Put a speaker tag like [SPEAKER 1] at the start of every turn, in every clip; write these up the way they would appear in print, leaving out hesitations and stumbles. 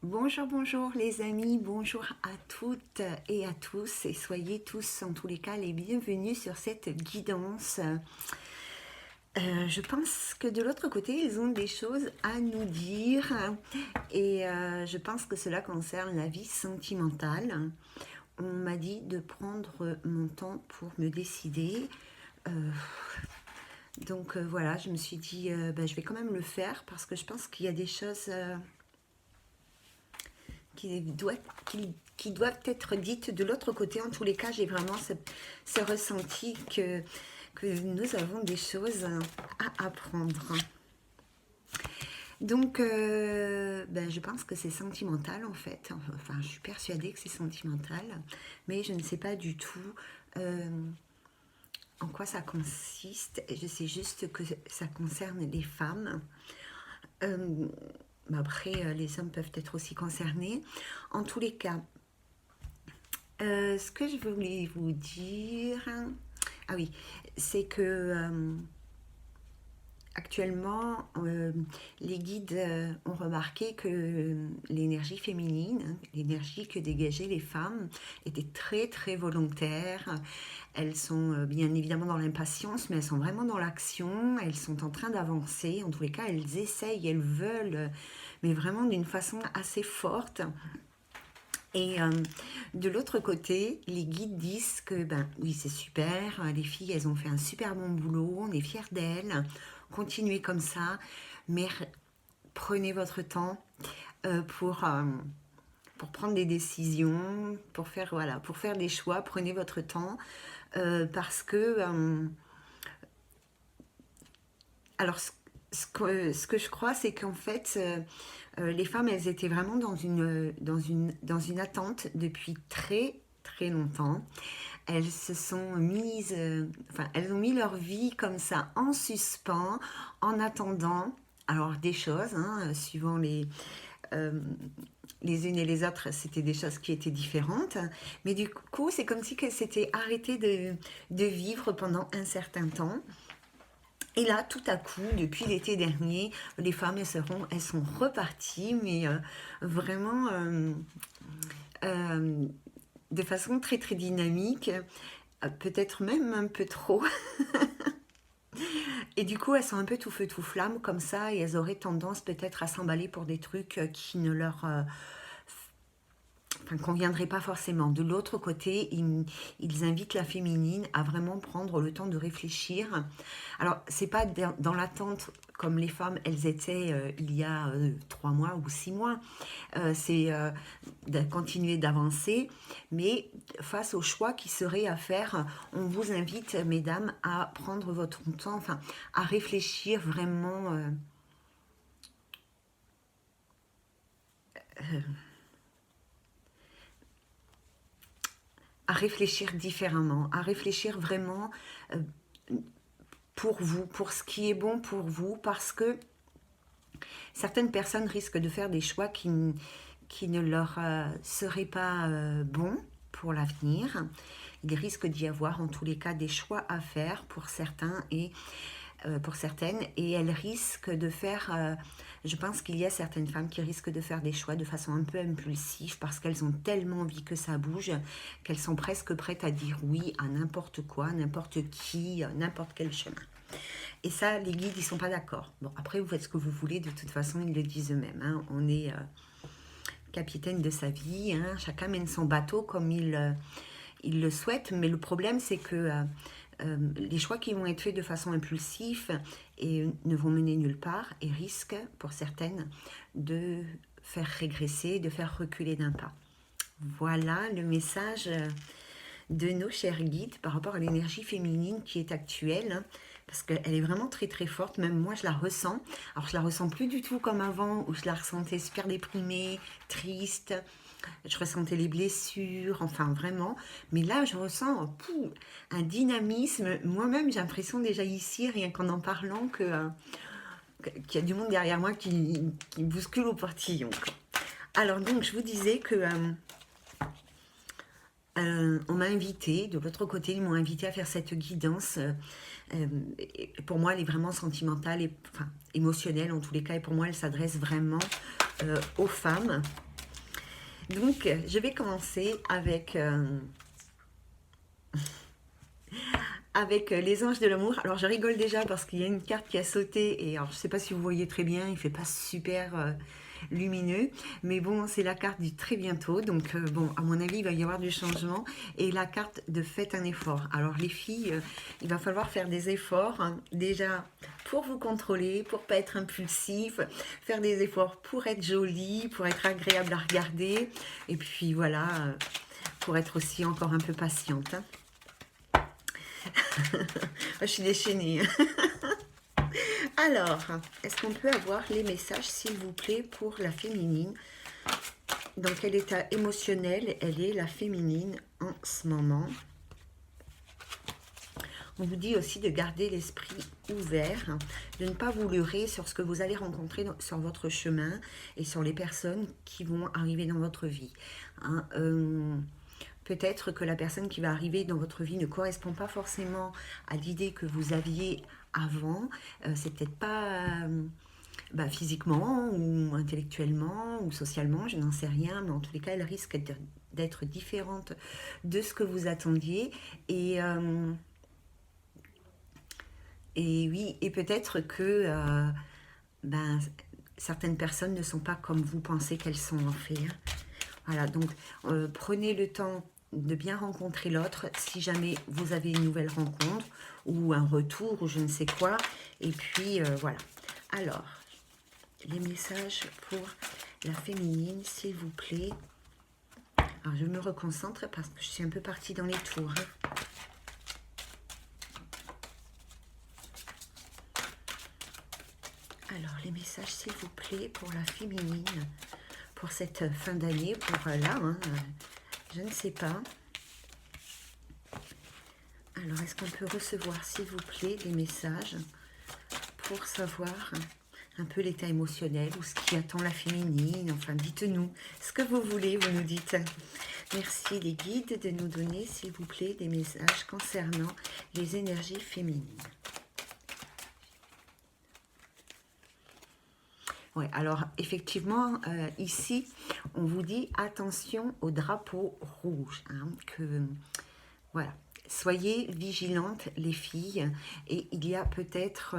[SPEAKER 1] Bonjour, bonjour les amis, bonjour à toutes et à tous et soyez tous en tous les cas les bienvenus sur cette guidance. Je pense que de l'autre côté ils ont des choses à nous dire et je pense que cela concerne la vie sentimentale. On m'a dit de prendre mon temps pour me décider. Euh, donc voilà, je me suis dit je vais quand même le faire parce que je pense qu'il y a des choses qui, doit, qui doivent être dites de l'autre côté. En tous les cas, j'ai vraiment ce ressenti que nous avons des choses à apprendre. Donc, je pense que c'est sentimental en fait. Enfin, je suis persuadée que c'est sentimental, mais je ne sais pas du tout en quoi ça consiste. Je sais juste que ça concerne les femmes. Euh, Après, les hommes peuvent être aussi concernés. En tous les cas, ce que je voulais vous dire, ah oui, c'est que actuellement, les guides ont remarqué que l'énergie féminine, l'énergie que dégageaient les femmes, était très très volontaire. Elles sont bien évidemment dans l'impatience, mais elles sont vraiment dans l'action. Elles sont en train d'avancer. En tous les cas, elles essayent, elles veulent, mais vraiment d'une façon assez forte. Et de l'autre côté, les guides disent que, ben oui, c'est super, les filles, elles ont fait un super bon boulot, on est fiers d'elles, continuez comme ça, mais prenez votre temps euh, pour, euh, pour prendre des décisions, voilà, pour faire des choix, prenez votre temps, parce que, alors, ce que je crois, c'est qu'en fait, les femmes, elles étaient vraiment dans une attente depuis très très longtemps. Elles se sont mises, enfin, elles ont mis leur vie comme ça en suspens, en attendant, alors des choses, hein, suivant euh, les unes et les autres, c'était des choses qui étaient différentes, mais du coup, c'est comme si elles s'étaient arrêtées de vivre pendant un certain temps. Et là, tout à coup, depuis l'été dernier, les femmes, elles sont reparties, mais vraiment euh, de façon très très dynamique, peut-être même un peu trop. Et du coup, elles sont un peu tout feu tout flamme comme ça, et elles auraient tendance peut-être à s'emballer pour des trucs qui ne leur enfin, conviendrait pas forcément. De l'autre côté, ils invitent la féminine à vraiment prendre le temps de réfléchir. Alors, c'est pas dans l'attente comme les femmes, elles étaient il y a 3 mois ou 6 mois. C'est de continuer d'avancer, mais face au choix qui serait à faire, on vous invite, mesdames, à prendre votre temps, enfin, à réfléchir vraiment. À réfléchir différemment, à réfléchir vraiment euh, pour vous, pour ce qui est bon pour vous, parce que certaines personnes risquent de faire des choix qui ne leur seraient pas bons pour l'avenir. Il risque d'y avoir en tous les cas des choix à faire pour certains et pour certaines, et elles risquent de faire, je pense qu'il y a certaines femmes qui risquent de faire des choix de façon un peu impulsive parce qu'elles ont tellement envie que ça bouge qu'elles sont presque prêtes à dire oui à n'importe quoi, n'importe qui, n'importe quel chemin. Et ça, les guides, ils sont pas d'accord. Bon, après, vous faites ce que vous voulez, de toute façon, ils le disent eux-mêmes. Hein. On est capitaine de sa vie, hein. Chacun mène son bateau comme il le souhaite, mais le problème, c'est que les choix qui vont être faits de façon impulsive et ne vont mener nulle part et risquent, pour certaines, de faire régresser, de faire reculer d'un pas. Voilà le message de nos chers guides par rapport à l'énergie féminine qui est actuelle, hein, parce qu'elle est vraiment très très forte, même moi je la ressens. Alors je la ressens plus du tout comme avant, où je la ressentais super déprimée, triste, je ressentais les blessures, enfin vraiment. Mais là je ressens un dynamisme, moi-même j'ai l'impression déjà ici, rien qu'en en parlant, qu'il y a du monde derrière moi qui bouscule au portillon. Alors donc je vous disais que on m'a invité, de l'autre côté, ils m'ont invité à faire cette guidance. Pour moi, elle est vraiment sentimentale et enfin, émotionnelle en tous les cas. Et pour moi, elle s'adresse vraiment aux femmes. Donc, je vais commencer avec les anges de l'amour. Alors, je rigole déjà parce qu'il y a une carte qui a sauté. Et alors, je ne sais pas si vous voyez très bien, il ne fait pas super lumineux. Mais bon, c'est la carte du très bientôt. Donc, bon, à mon avis, il va y avoir du changement. Et la carte de faites un effort. Alors, les filles, il va falloir faire des efforts. Hein, déjà, pour vous contrôler, pour pas être impulsif. Faire des efforts pour être jolie, pour être agréable à regarder. Et puis, voilà, pour être aussi encore un peu patiente. Hein. Je suis déchaînée. Alors, est-ce qu'on peut avoir les messages, s'il vous plaît, pour la féminine? Dans quel état émotionnel elle est, la féminine, en ce moment? On vous dit aussi de garder l'esprit ouvert, de ne pas vous leurrer sur ce que vous allez rencontrer sur votre chemin et sur les personnes qui vont arriver dans votre vie. Hein, peut-être que la personne qui va arriver dans votre vie ne correspond pas forcément à l'idée que vous aviez avant. C'est peut-être pas physiquement ou intellectuellement ou socialement, je n'en sais rien, mais en tous les cas, elle risque d'être différente de ce que vous attendiez. Et oui, et peut-être que certaines personnes ne sont pas comme vous pensez qu'elles sont en fait. Hein. Voilà, donc prenez le temps de bien rencontrer l'autre si jamais vous avez une nouvelle rencontre ou un retour ou je ne sais quoi. Et puis voilà. Alors, les messages pour la féminine, s'il vous plaît. Alors, je me reconcentre parce que je suis un peu partie dans les tours. Hein. Alors, les messages, s'il vous plaît, pour la féminine, pour cette fin d'année, pour là, hein, je ne sais pas. Alors, est-ce qu'on peut recevoir, s'il vous plaît, des messages pour savoir un peu l'état émotionnel ou ce qui attend la féminine? Enfin, dites-nous ce que vous voulez, vous nous dites. Merci les guides de nous donner, s'il vous plaît, des messages concernant les énergies féminines. Ouais, alors effectivement, ici, on vous dit attention au drapeau rouge. Hein, voilà, soyez vigilantes les filles. Et il y a peut-être...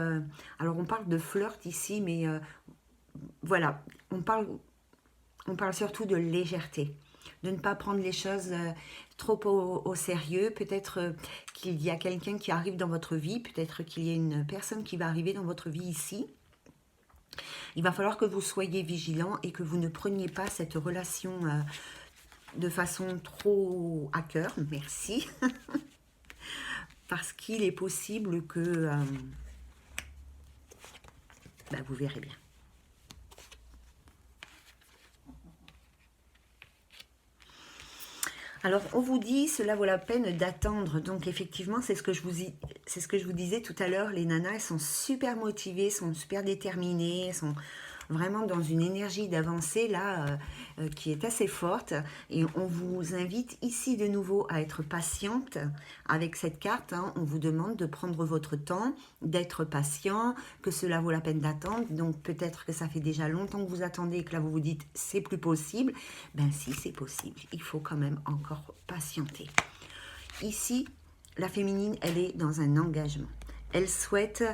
[SPEAKER 1] alors on parle de flirt ici, mais voilà, on parle surtout de légèreté. De ne pas prendre les choses trop au sérieux. Peut-être qu'il y a quelqu'un qui arrive dans votre vie. Peut-être qu'il y a une personne qui va arriver dans votre vie ici. Il va falloir que vous soyez vigilant et que vous ne preniez pas cette relation de façon trop à cœur. Merci. Parce qu'il est possible que... vous verrez bien. Alors, on vous dit, cela vaut la peine d'attendre. Donc, effectivement, c'est ce que je vous disais tout à l'heure. Les nanas, elles sont super motivées, sont super déterminées, sont vraiment dans une énergie d'avancée là qui est assez forte. Et on vous invite ici de nouveau à être patiente avec cette carte. Hein. On vous demande de prendre votre temps, d'être patient, que cela vaut la peine d'attendre. Donc peut-être que ça fait déjà longtemps que vous attendez et que là vous vous dites c'est plus possible. Ben si, c'est possible. Il faut quand même encore patienter. Ici, la féminine, elle est dans un engagement. Elle souhaite...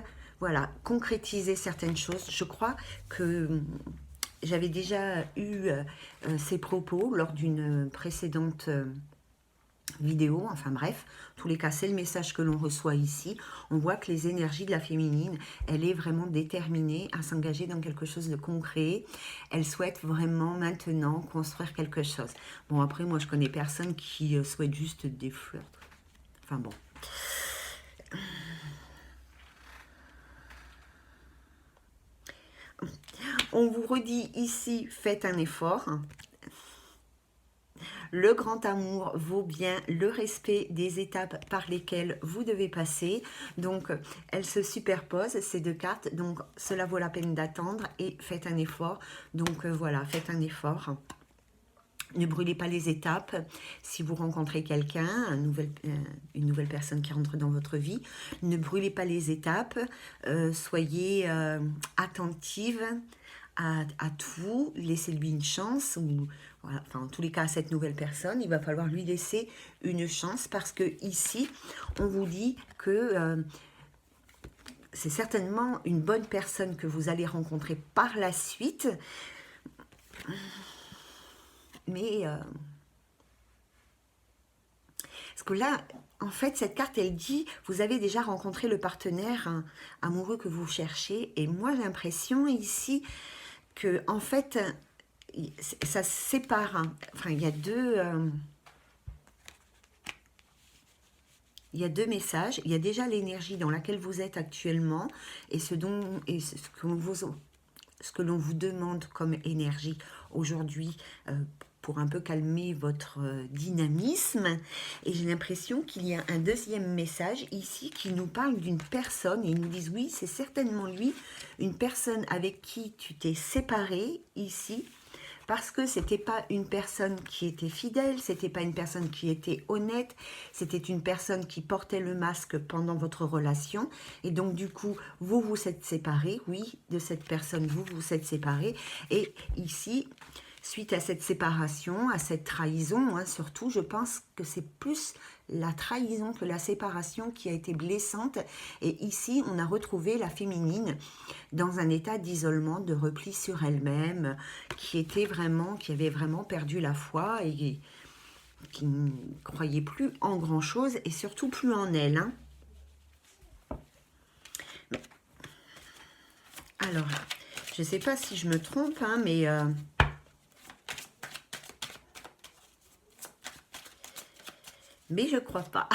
[SPEAKER 1] Voilà, concrétiser certaines choses. Je crois que j'avais déjà eu ces propos lors d'une précédente vidéo. Enfin bref, en tous les cas, c'est le message que l'on reçoit ici. On voit que les énergies de la féminine, elle est vraiment déterminée à s'engager dans quelque chose de concret. Elle souhaite vraiment maintenant construire quelque chose. Bon, après, moi, je connais personne qui souhaite juste des fleurs. Enfin bon. On vous redit ici, faites un effort. Le grand amour vaut bien le respect des étapes par lesquelles vous devez passer. Donc, elles se superposent, ces deux cartes. Donc, cela vaut la peine d'attendre et faites un effort. Donc, voilà, faites un effort. Ne brûlez pas les étapes. Si vous rencontrez quelqu'un, une nouvelle personne qui rentre dans votre vie, ne brûlez pas les étapes. Soyez attentive à tout, laissez-lui une chance, ou voilà, enfin, en tous les cas, à cette nouvelle personne, il va falloir lui laisser une chance, parce que ici, on vous dit que c'est certainement une bonne personne que vous allez rencontrer par la suite, mais parce que là, en fait, cette carte, elle dit, vous avez déjà rencontré le partenaire amoureux que vous cherchez, et moi, j'ai l'impression ici que, en fait, ça se sépare, hein. Enfin, il y a deux messages. Il y a déjà l'énergie dans laquelle vous êtes actuellement, et ce que l'on vous demande comme énergie aujourd'hui, pour un peu calmer votre dynamisme. Et j'ai l'impression qu'il y a un deuxième message ici qui nous parle d'une personne, et ils nous disent oui, c'est certainement lui, une personne avec qui tu t'es séparé ici, parce que c'était pas une personne qui était fidèle, c'était pas une personne qui était honnête, c'était une personne qui portait le masque pendant votre relation, et donc du coup, vous vous êtes séparés, oui, de cette personne, vous vous êtes séparés, et ici, suite à cette séparation, à cette trahison, hein, surtout, je pense que c'est plus la trahison que la séparation qui a été blessante, et ici, on a retrouvé la féminine dans un état d'isolement, de repli sur elle-même, qui avait vraiment perdu la foi et qui ne croyait plus en grand-chose et surtout plus en elle, hein. Alors, je ne sais pas si je me trompe, hein, mais je crois pas.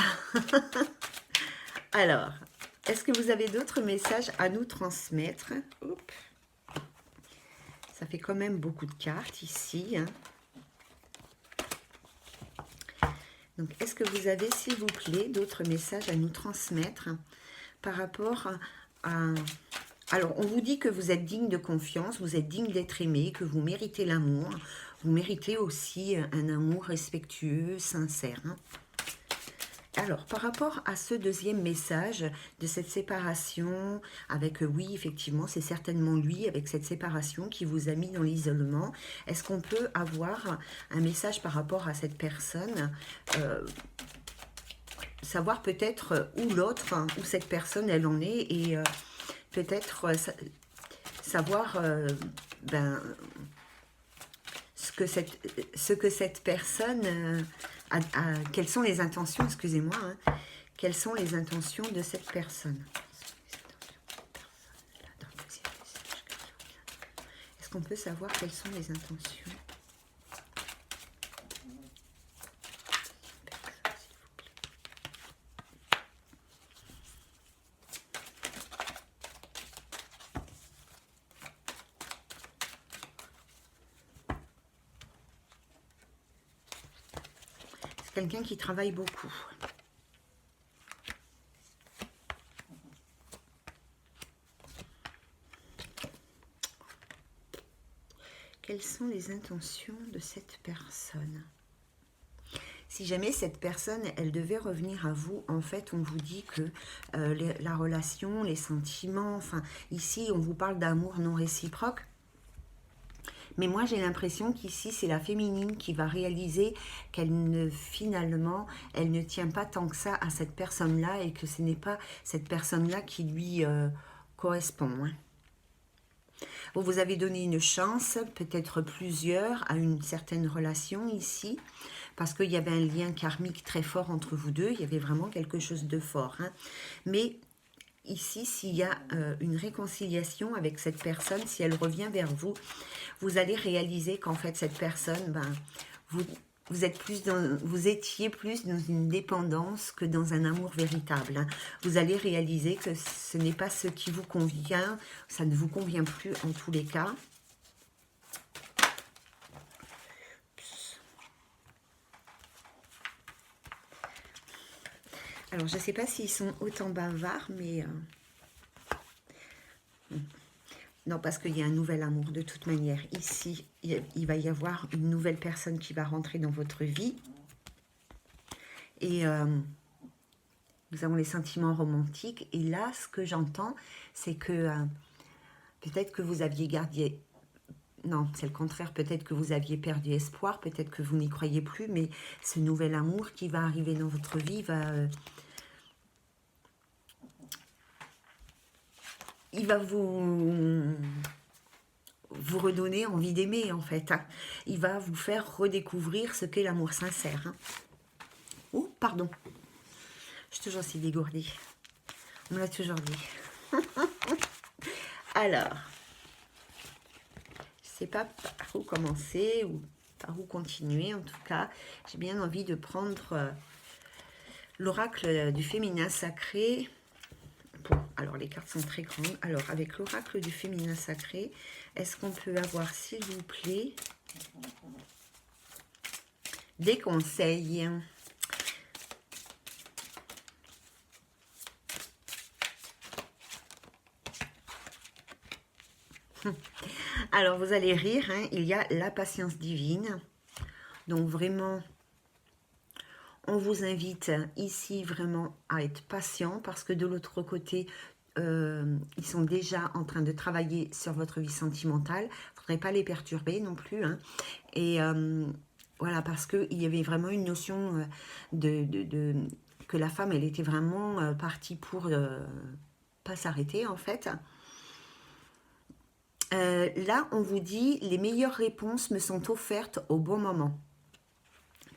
[SPEAKER 1] Alors, est-ce que vous avez d'autres messages à nous transmettre? Oups. Ça fait quand même beaucoup de cartes ici, hein. Donc, est-ce que vous avez, s'il vous plaît, d'autres messages à nous transmettre par rapport à... Alors, on vous dit que vous êtes digne de confiance, vous êtes digne d'être aimé, que vous méritez l'amour. Vous méritez aussi un amour respectueux, sincère, hein. Alors, par rapport à ce deuxième message de cette séparation, avec, oui, effectivement, c'est certainement lui, avec cette séparation qui vous a mis dans l'isolement, est-ce qu'on peut avoir un message par rapport à cette personne, savoir peut-être où l'autre, hein, où cette personne, elle en est, et peut-être savoir ce que cette personne quelles sont les intentions, excusez-moi, hein, quelles sont les intentions de cette personne. Est-ce qu'on peut savoir quelles sont les intentions? C'est quelqu'un qui travaille beaucoup. Quelles sont les intentions de cette personne? Si jamais cette personne, elle devait revenir à vous, en fait, on vous dit que la relation, les sentiments, enfin, ici, on vous parle d'amour non réciproque. Mais moi, j'ai l'impression qu'ici, c'est la féminine qui va réaliser finalement, elle ne tient pas tant que ça à cette personne-là, et que ce n'est pas cette personne-là qui lui correspond, hein. Vous avez donné une chance, peut-être plusieurs, à une certaine relation ici, parce qu'il y avait un lien karmique très fort entre vous deux, il y avait vraiment quelque chose de fort, hein. Mais ici, s'il y a une réconciliation avec cette personne, si elle revient vers vous, vous allez réaliser qu'en fait, cette personne, vous étiez plus dans une dépendance que dans un amour véritable, hein. Vous allez réaliser que ce n'est pas ce qui vous convient, ça ne vous convient plus en tous les cas. Alors, je ne sais pas s'ils sont autant bavards, mais... Non, parce qu'il y a un nouvel amour de toute manière. Ici, il va y avoir une nouvelle personne qui va rentrer dans votre vie. Et nous avons les sentiments romantiques. Et là, ce que j'entends, c'est que peut-être que vous aviez gardé non, c'est le contraire. Peut-être que vous aviez perdu espoir, peut-être que vous n'y croyez plus, mais ce nouvel amour qui va arriver dans votre vie il va vous redonner envie d'aimer, en fait. Hein. Il va vous faire redécouvrir ce qu'est l'amour sincère. Hein. Oh, pardon. Je suis toujours si dégourdie. On me l'a toujours dit. Alors, je ne sais pas par où commencer ou par où continuer. En tout cas, j'ai bien envie de prendre l'oracle du féminin sacré. Bon, alors les cartes sont très grandes. Alors, avec l'oracle du féminin sacré, est-ce qu'on peut avoir, s'il vous plaît, des conseils? Alors, vous allez rire, hein, il y a la patience divine. Donc, vraiment, on vous invite ici vraiment à être patient parce que de l'autre côté, ils sont déjà en train de travailler sur votre vie sentimentale. Il ne faudrait pas les perturber non plus. Hein. Et voilà, parce qu'il y avait vraiment une notion que la femme, elle était vraiment partie pour pas s'arrêter en fait. Là, on vous dit, les meilleures réponses me sont offertes au bon moment.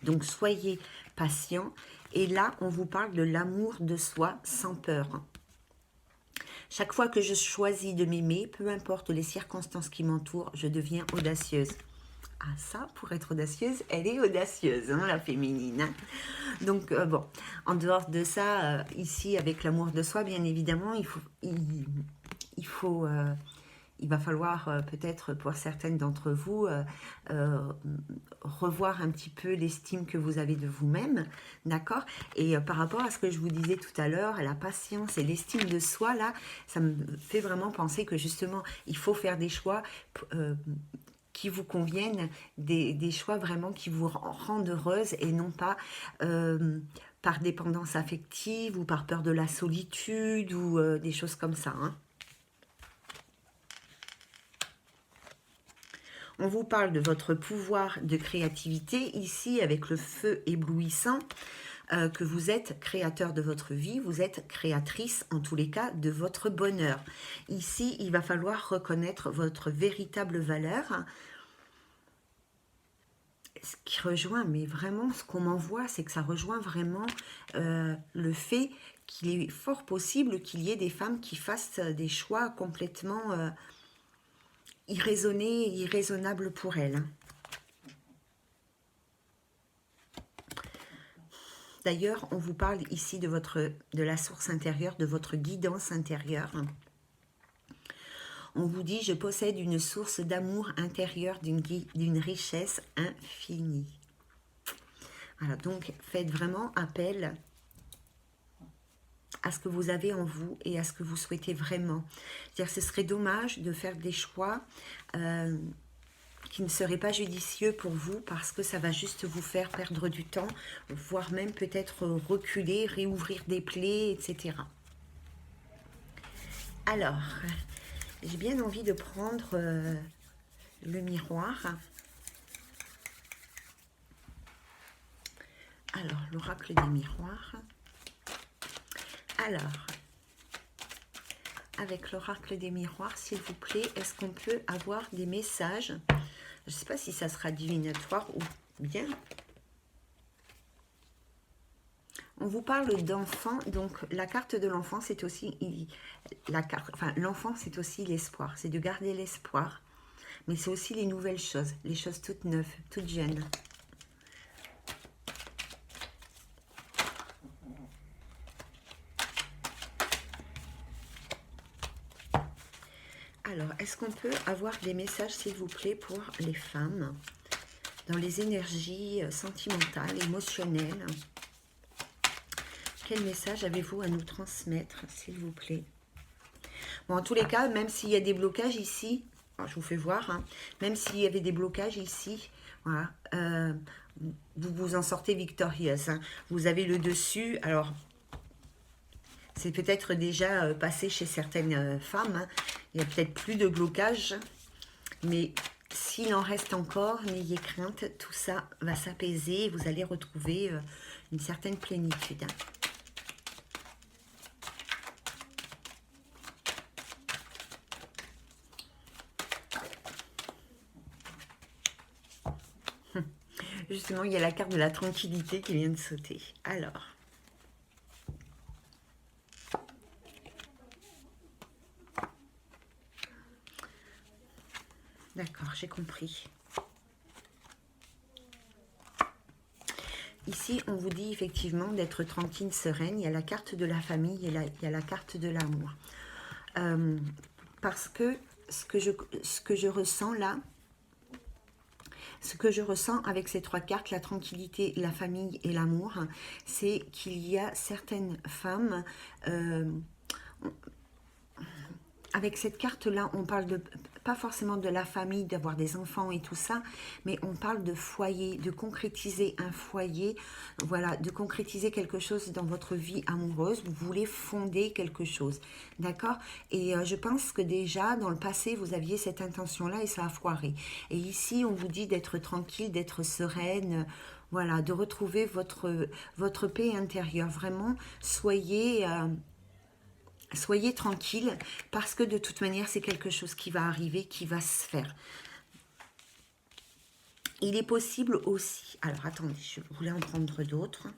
[SPEAKER 1] Donc, soyez patient. Et là, on vous parle de l'amour de soi sans peur. Chaque fois que je choisis de m'aimer, peu importe les circonstances qui m'entourent, je deviens audacieuse. Ah, ça, pour être audacieuse, elle est audacieuse, hein, la féminine. Hein. Donc, bon, en dehors de ça, ici, avec l'amour de soi, bien évidemment, il va falloir peut-être pour certaines d'entre vous revoir un petit peu l'estime que vous avez de vous-même, d'accord? Et par rapport à ce que je vous disais tout à l'heure, la patience et l'estime de soi, là, ça me fait vraiment penser que justement, il faut faire des choix qui vous conviennent, des choix vraiment qui vous rendent heureuse et non pas par dépendance affective ou par peur de la solitude ou des choses comme ça, hein. On vous parle de votre pouvoir de créativité, ici avec le feu éblouissant, que vous êtes créateur de votre vie, vous êtes créatrice en tous les cas de votre bonheur. Ici, il va falloir reconnaître votre véritable valeur. Ce qui rejoint, mais vraiment, ce qu'on m'envoie, c'est que ça rejoint vraiment le fait qu'il est fort possible qu'il y ait des femmes qui fassent des choix complètement irraisonnés et irraisonnables pour elles. D'ailleurs, on vous parle ici de la source intérieure, de votre guidance intérieure. On vous dit, je possède une source d'amour intérieur d'une richesse infinie. Voilà, donc faites vraiment appel à ce que vous avez en vous et à ce que vous souhaitez vraiment. C'est-à-dire, ce serait dommage de faire des choix qui ne seraient pas judicieux pour vous parce que ça va juste vous faire perdre du temps, voire même peut-être reculer, réouvrir des plaies, etc. Alors, j'ai bien envie de prendre le miroir. Alors, l'oracle des miroirs. Alors, avec l'oracle des miroirs, s'il vous plaît, est-ce qu'on peut avoir des messages? Je ne sais pas si ça sera divinatoire ou bien. On vous parle d'enfant, donc la carte de l'enfant, c'est aussi l'enfant, c'est aussi l'espoir, c'est de garder l'espoir, mais c'est aussi les nouvelles choses, les choses toutes neuves, toutes jeunes. Alors, est-ce qu'on peut avoir des messages, s'il vous plaît, pour les femmes dans les énergies sentimentales, émotionnelles? Quel message avez-vous à nous transmettre, s'il vous plaît? Bon, en tous les cas, même s'il y a des blocages ici, alors je vous fais voir, hein, même s'il y avait des blocages ici, voilà, vous vous en sortez victorieuse. Hein. Vous avez le dessus, alors c'est peut-être déjà passé chez certaines femmes, hein. Il n'y a peut-être plus de blocage, mais s'il en reste encore, n'ayez crainte, tout ça va s'apaiser et vous allez retrouver une certaine plénitude. Justement, il y a la carte de la tranquillité qui vient de sauter. Alors. D'accord, j'ai compris. Ici, on vous dit effectivement d'être tranquille, sereine. Il y a la carte de la famille et il y a la carte de l'amour. Parce que ce que je ressens là, ce que je ressens avec ces trois cartes, la tranquillité, la famille et l'amour, c'est qu'il y a certaines femmes... avec cette carte-là, on parle de pas forcément de la famille, d'avoir des enfants et tout ça, mais on parle de foyer, de concrétiser un foyer, voilà, de concrétiser quelque chose dans votre vie amoureuse. Vous voulez fonder quelque chose, d'accord? Et je pense que déjà, dans le passé, vous aviez cette intention-là et ça a foiré. Et ici, on vous dit d'être tranquille, d'être sereine, voilà, de retrouver votre paix intérieure. Vraiment, soyez... soyez tranquille parce que de toute manière, c'est quelque chose qui va arriver, qui va se faire. Il est possible aussi... Alors, attendez, je voulais en prendre d'autres.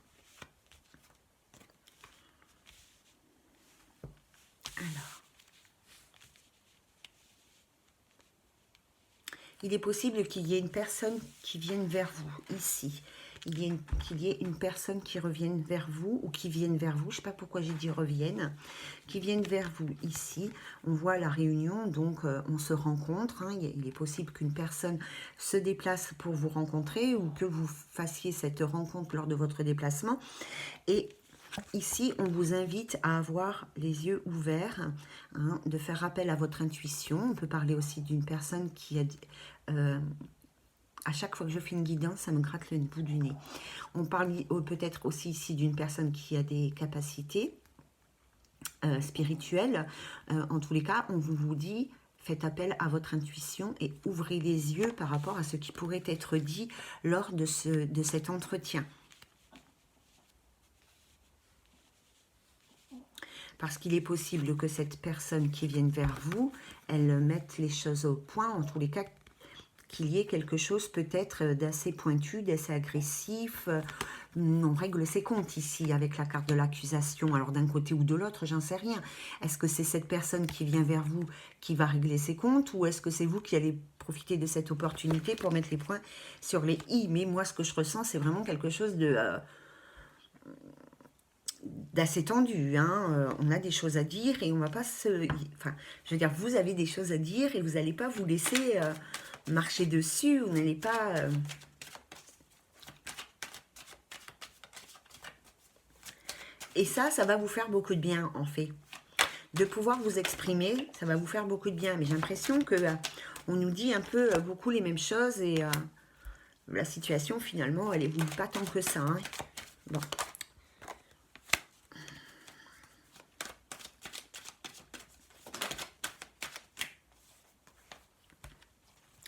[SPEAKER 1] Alors. Il est possible qu'il y ait une personne qui vienne vers vous, ici. Qu'il y ait une personne qui revienne vers vous ou qui vienne vers vous. Je ne sais pas pourquoi j'ai dit revienne. Qui viennent vers vous ici. On voit la réunion, donc on se rencontre. Hein. Il est possible qu'une personne se déplace pour vous rencontrer ou que vous fassiez cette rencontre lors de votre déplacement. Et ici, on vous invite à avoir les yeux ouverts, hein, de faire appel à votre intuition. On peut parler aussi d'une personne qui a... à chaque fois que je fais une guidance, ça me gratte le bout du nez. On parle peut-être aussi ici d'une personne qui a des capacités spirituelles. En tous les cas, on vous dit, faites appel à votre intuition et ouvrez les yeux par rapport à ce qui pourrait être dit lors de cet entretien. Parce qu'il est possible que cette personne qui vienne vers vous, elle mette les choses au point, en tous les cas, qu'il y ait quelque chose peut-être d'assez pointu, d'assez agressif. On règle ses comptes ici avec la carte de l'accusation. Alors d'un côté ou de l'autre, j'en sais rien. Est-ce que c'est cette personne qui vient vers vous qui va régler ses comptes ou est-ce que c'est vous qui allez profiter de cette opportunité pour mettre les points sur les i? Mais moi, ce que je ressens, c'est vraiment quelque chose de... d'assez tendu, hein. On a des choses à dire et on va pas se... Enfin, je veux dire, vous avez des choses à dire et vous n'allez pas vous laisser marcher dessus, vous n'allez pas... Et ça va vous faire beaucoup de bien, en fait. De pouvoir vous exprimer, ça va vous faire beaucoup de bien. Mais j'ai l'impression que on nous dit un peu beaucoup les mêmes choses et la situation, finalement, elle évolue pas tant que ça, hein. Bon.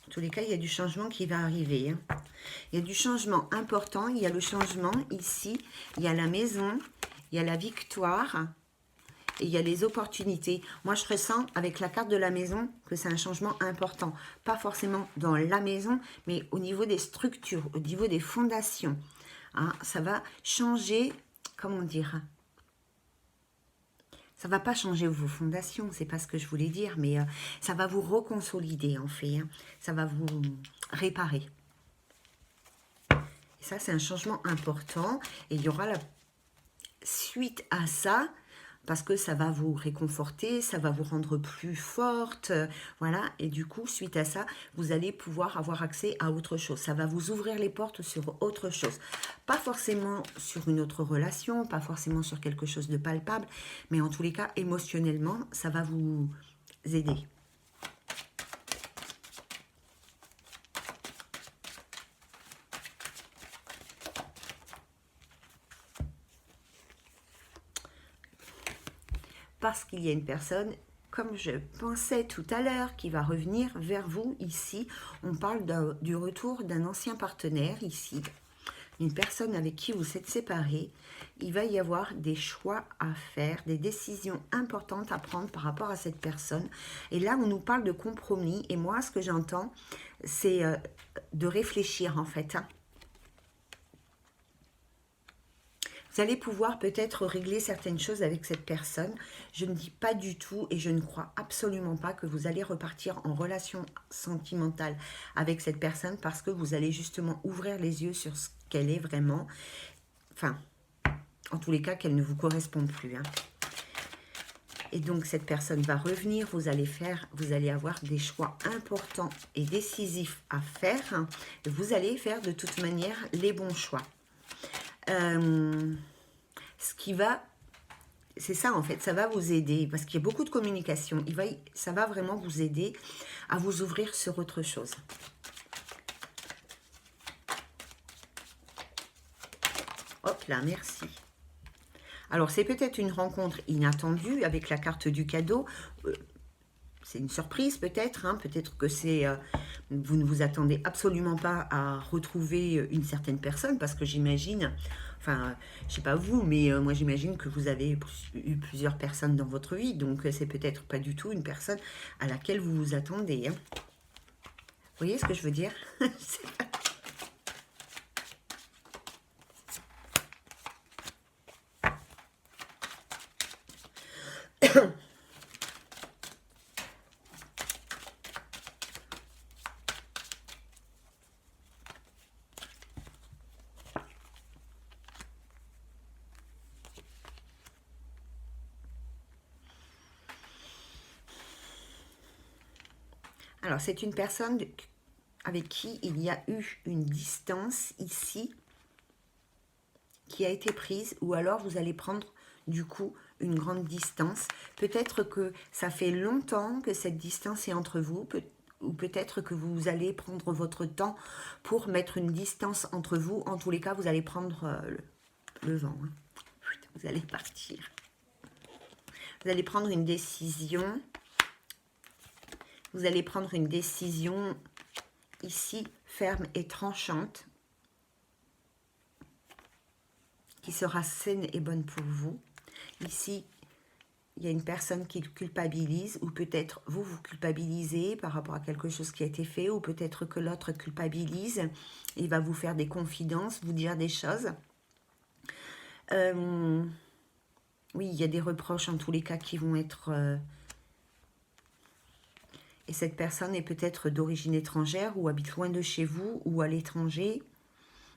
[SPEAKER 1] En tous les cas, il y a du changement qui va arriver, hein. Il y a du changement important. Il y a le changement ici. Il y a la maison. Il y a la victoire. Et il y a les opportunités. Moi, je ressens avec la carte de la maison que c'est un changement important. Pas forcément dans la maison, mais au niveau des structures, au niveau des fondations. Hein, ça va changer, comment dire, ça va pas changer vos fondations, c'est pas ce que je voulais dire, mais ça va vous reconsolider en fait. Hein, ça va vous réparer. Et ça, c'est un changement important. Et il y aura la suite à ça, parce que ça va vous réconforter, ça va vous rendre plus forte, voilà. Et du coup, suite à ça, vous allez pouvoir avoir accès à autre chose. Ça va vous ouvrir les portes sur autre chose. Pas forcément sur une autre relation, pas forcément sur quelque chose de palpable, mais en tous les cas, émotionnellement, ça va vous aider. Parce qu'il y a une personne, comme je pensais tout à l'heure, qui va revenir vers vous ici. On parle du retour d'un ancien partenaire ici, une personne avec qui vous êtes séparés. Il va y avoir des choix à faire, des décisions importantes à prendre par rapport à cette personne. Et là, on nous parle de compromis. Et moi, ce que j'entends, c'est de réfléchir en fait, hein. Vous allez pouvoir peut-être régler certaines choses avec cette personne. Je ne dis pas du tout et je ne crois absolument pas que vous allez repartir en relation sentimentale avec cette personne parce que vous allez justement ouvrir les yeux sur ce qu'elle est vraiment. Enfin, en tous les cas, qu'elle ne vous correspond plus, hein. Et donc, cette personne va revenir. Vous allez avoir des choix importants et décisifs à faire, hein. Vous allez faire de toute manière les bons choix. Ce qui va, c'est ça en fait, ça va vous aider parce qu'il y a beaucoup de communication. Ça va vraiment vous aider à vous ouvrir sur autre chose. Hop là, merci. Alors c'est peut-être une rencontre inattendue avec la carte du cadeau. C'est une surprise peut-être, hein. Peut-être que vous ne vous attendez absolument pas à retrouver une certaine personne parce que j'imagine, enfin, je sais pas vous, mais moi j'imagine que vous avez eu plusieurs personnes dans votre vie, donc c'est peut-être pas du tout une personne à laquelle vous vous attendez, hein. Vous voyez ce que je veux dire? Alors, c'est une personne avec qui il y a eu une distance ici qui a été prise, ou alors vous allez prendre du coup une grande distance. Peut-être que ça fait longtemps que cette distance est entre vous, ou peut-être que vous allez prendre votre temps pour mettre une distance entre vous. En tous les cas, vous allez prendre le vent, hein. Vous allez partir. Vous allez prendre une décision. Vous allez prendre une décision ici, ferme et tranchante, qui sera saine et bonne pour vous. Ici, il y a une personne qui culpabilise, ou peut-être vous culpabilisez par rapport à quelque chose qui a été fait, ou peut-être que l'autre culpabilise, il va vous faire des confidences, vous dire des choses. Oui, il y a des reproches en tous les cas qui vont être... Et cette personne est peut-être d'origine étrangère ou habite loin de chez vous ou à l'étranger.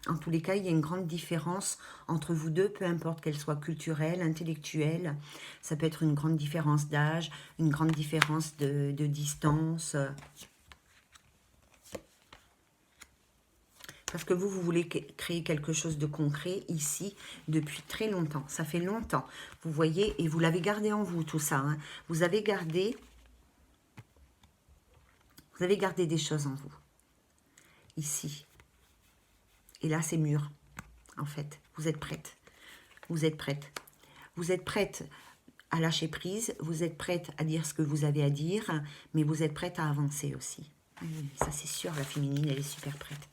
[SPEAKER 1] En tous les cas, il y a une grande différence entre vous deux, peu importe qu'elle soit culturelle, intellectuelle. Ça peut être une grande différence d'âge, une grande différence de distance. Parce que vous voulez créer quelque chose de concret ici depuis très longtemps. Ça fait longtemps, vous voyez, et vous l'avez gardé en vous, tout ça, hein. Vous avez gardé des choses en vous, ici. Et là, c'est mûr, en fait. Vous êtes prête. Vous êtes prête. Vous êtes prête à lâcher prise. Vous êtes prête à dire ce que vous avez à dire. Mais vous êtes prête à avancer aussi. Ça, c'est sûr, la féminine, elle est super prête.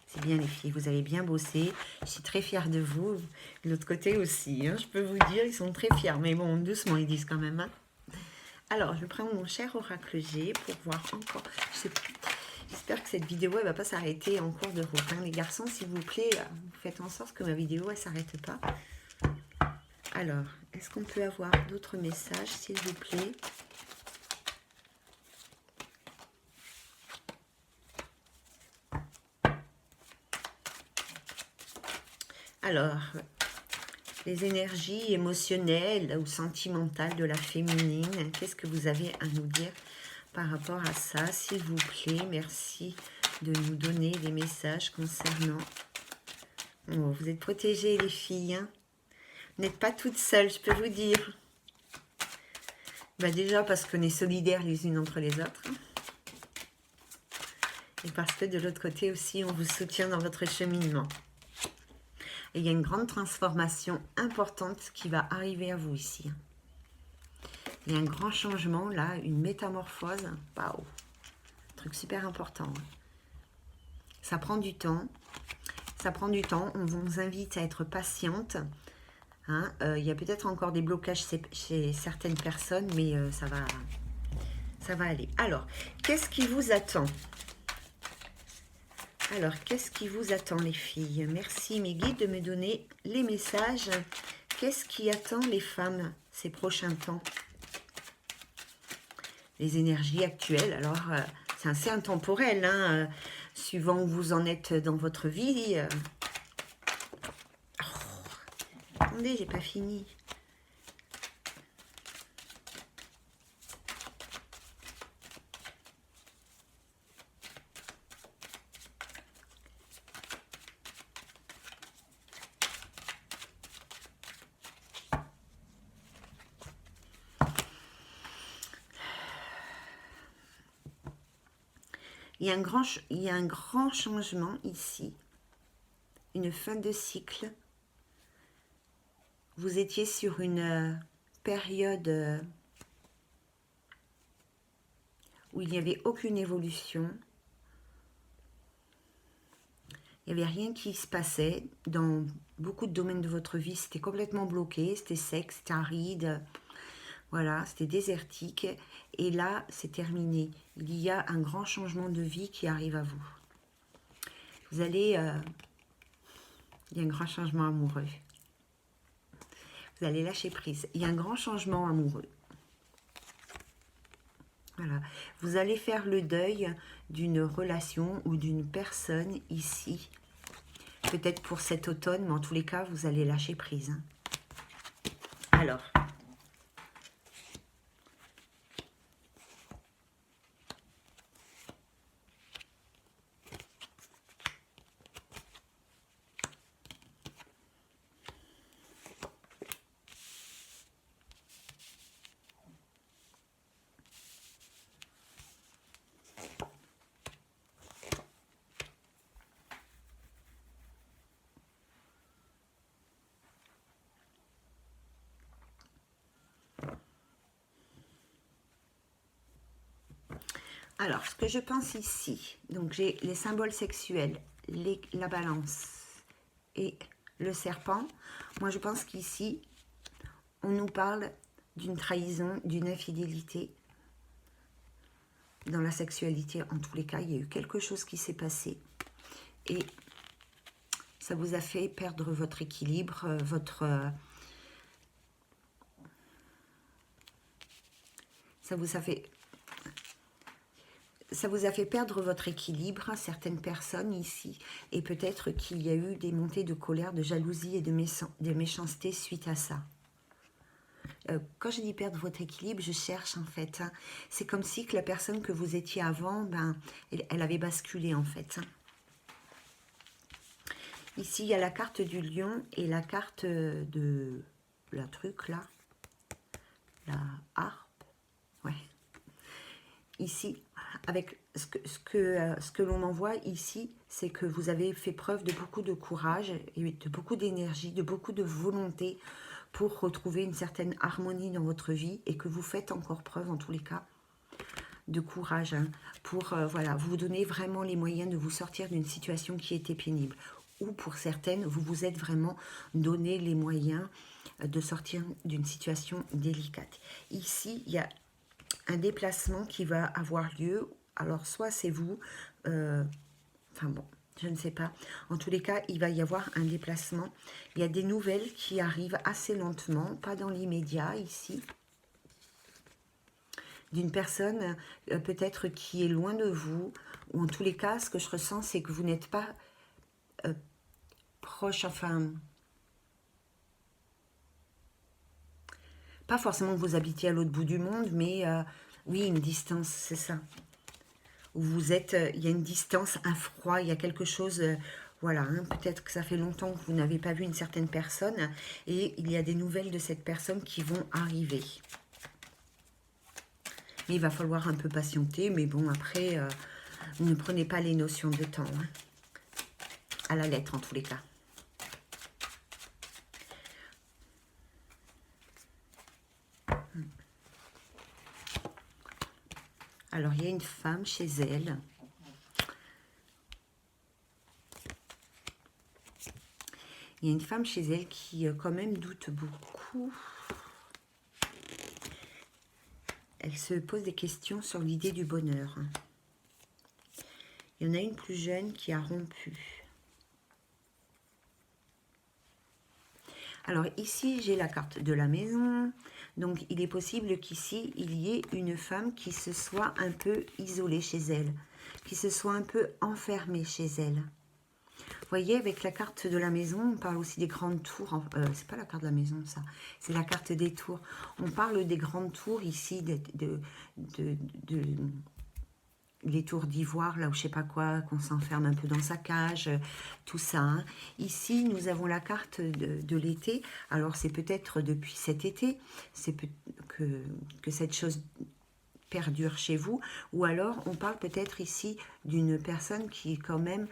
[SPEAKER 1] C'est bien, les filles. Vous avez bien bossé. Je suis très fière de vous. De l'autre côté aussi, hein, je peux vous dire, ils sont très fiers. Mais bon, doucement, ils disent quand même, hein. Alors, je prends mon cher oracle G pour voir encore. J'espère que cette vidéo ne va pas s'arrêter en cours de route, hein. Les garçons, s'il vous plaît, vous faites en sorte que ma vidéo ne s'arrête pas. Alors, est-ce qu'on peut avoir d'autres messages, s'il vous plaît? Alors, les énergies émotionnelles ou sentimentales de la féminine, qu'est-ce que vous avez à nous dire par rapport à ça, s'il vous plaît? Merci de nous donner des messages concernant... Oh, vous êtes protégées, les filles, hein. Vous n'êtes pas toutes seules, je peux vous dire. Bah déjà parce qu'on est solidaires les unes entre les autres. Et parce que de l'autre côté aussi, on vous soutient dans votre cheminement. Et il y a une grande transformation importante qui va arriver à vous ici. Il y a un grand changement là, une métamorphose. Waouh, truc super important. Hein. Ça prend du temps. Ça prend du temps. On vous invite à être patiente. Hein. Il y a peut-être encore des blocages chez certaines personnes, mais ça va aller. Alors, qu'est-ce qui vous attend? Alors, qu'est-ce qui vous attend, les filles? Merci, mes guides, de me donner les messages. Qu'est-ce qui attend les femmes ces prochains temps? Les énergies actuelles, alors, c'est assez intemporel, hein, suivant où vous en êtes dans votre vie. Oh, attendez, j'ai pas fini. Il y a un grand changement ici, une fin de cycle. Vous étiez sur une période où il n'y avait aucune évolution. Il n'y avait rien qui se passait. Dans beaucoup de domaines de votre vie, c'était complètement bloqué, c'était sec, c'était aride. Voilà, c'était désertique. Et là, c'est terminé. Il y a un grand changement de vie qui arrive à vous. Vous allez... il y a un grand changement amoureux. Vous allez lâcher prise. Il y a un grand changement amoureux. Voilà. Vous allez faire le deuil d'une relation ou d'une personne ici. Peut-être pour cet automne, mais en tous les cas, vous allez lâcher prise. Hein. Alors... Alors, ce que je pense ici, donc j'ai les symboles sexuels, la balance et le serpent. Moi, je pense qu'ici, on nous parle d'une trahison, d'une infidélité dans la sexualité. En tous les cas, il y a eu quelque chose qui s'est passé et ça vous a fait perdre votre équilibre, ça vous a fait perdre votre équilibre, certaines personnes ici, et peut-être qu'il y a eu des montées de colère, de jalousie et de méchanceté suite à ça. Quand je dis perdre votre équilibre, je cherche en fait. Hein, c'est comme si que la personne que vous étiez avant, elle avait basculé en fait. Hein. Ici, il y a la carte du lion et la carte de la truc là, la harpe. Ouais. Ici, avec ce que l'on envoie ici, c'est que vous avez fait preuve de beaucoup de courage et de beaucoup d'énergie, de beaucoup de volonté pour retrouver une certaine harmonie dans votre vie et que vous faites encore preuve en tous les cas de courage hein, pour voilà, vous donner vraiment les moyens de vous sortir d'une situation qui était pénible. Ou pour certaines, vous vous êtes vraiment donné les moyens de sortir d'une situation délicate. Ici, il y a un déplacement qui va avoir lieu. Alors, soit c'est vous, enfin bon, je ne sais pas. En tous les cas, il va y avoir un déplacement. Il y a des nouvelles qui arrivent assez lentement, pas dans l'immédiat ici. D'une personne peut-être qui est loin de vous, ou en tous les cas, ce que je ressens, c'est que vous n'êtes pas proche, enfin... Pas forcément que vous habitiez à l'autre bout du monde, mais oui, une distance, c'est ça. Où vous êtes, il y a une distance, un froid, il y a quelque chose... voilà, hein, peut-être que ça fait longtemps que vous n'avez pas vu une certaine personne, et il y a des nouvelles de cette personne qui vont arriver. Mais il va falloir un peu patienter, mais bon, après, ne prenez pas les notions de temps, hein, à la lettre en tous les cas. Alors, il y a une femme chez elle. Il y a une femme chez elle qui, quand même, doute beaucoup. Elle se pose des questions sur l'idée du bonheur. Il y en a une plus jeune qui a rompu. Alors ici, j'ai la carte de la maison. Donc, il est possible qu'ici, il y ait une femme qui se soit un peu isolée chez elle, qui se soit un peu enfermée chez elle. Vous voyez, avec la carte de la maison, on parle aussi des grandes tours. C'est pas la carte de la maison, ça. C'est la carte des tours. On parle des grandes tours ici, les tours d'ivoire, là où je sais pas quoi, qu'on s'enferme un peu dans sa cage, tout ça. Hein. Ici, nous avons la carte de l'été. Alors, c'est peut-être depuis cet été que cette chose perdure chez vous. Ou alors, on parle peut-être ici d'une personne qui est quand même...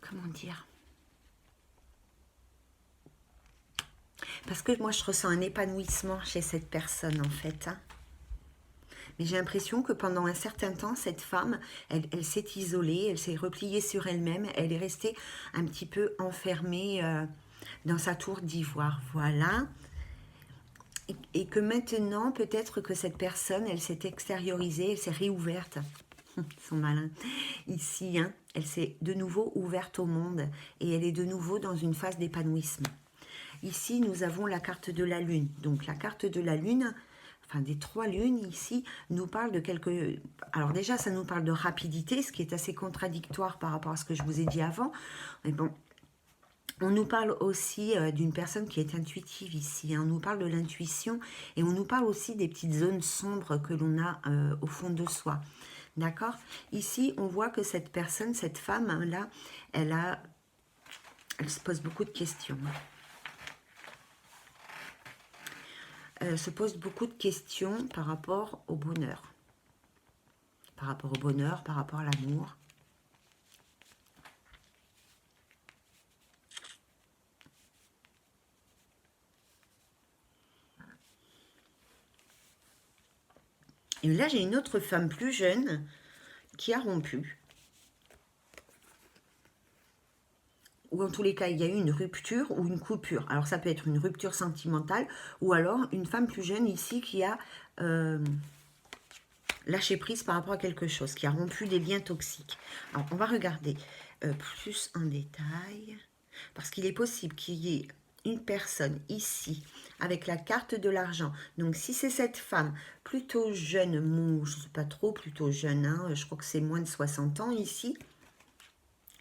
[SPEAKER 1] comment dire? Parce que moi, je ressens un épanouissement chez cette personne, en fait. Hein. Mais j'ai l'impression que pendant un certain temps, cette femme, elle s'est isolée, elle s'est repliée sur elle-même, elle est restée un petit peu enfermée dans sa tour d'ivoire. Voilà. Et que maintenant, peut-être que cette personne, elle s'est extériorisée, elle s'est réouverte. Ils sont malins. Ici, hein, elle s'est de nouveau ouverte au monde et elle est de nouveau dans une phase d'épanouissement. Ici, nous avons la carte de la Lune. Donc, la carte de la Lune, enfin des 3 lunes ici, nous parle de quelque... Alors déjà, ça nous parle de rapidité, ce qui est assez contradictoire par rapport à ce que je vous ai dit avant. Mais bon, on nous parle aussi d'une personne qui est intuitive ici. Hein. On nous parle de l'intuition et on nous parle aussi des petites zones sombres que l'on a au fond de soi. D'accord? Ici, on voit que cette personne, cette femme-là, elle se pose beaucoup de questions. Elle se pose beaucoup de questions par rapport au bonheur. Par rapport au bonheur, par rapport à l'amour. Et là, j'ai une autre femme plus jeune qui a rompu. Ou en tous les cas, il y a eu une rupture ou une coupure. Alors, ça peut être une rupture sentimentale ou alors une femme plus jeune ici qui a lâché prise par rapport à quelque chose, qui a rompu des liens toxiques. Alors, on va regarder plus en détail parce qu'il est possible qu'il y ait une personne ici avec la carte de l'argent. Donc, si c'est cette femme plutôt jeune, je ne sais pas trop, plutôt jeune, hein, je crois que c'est moins de 60 ans ici,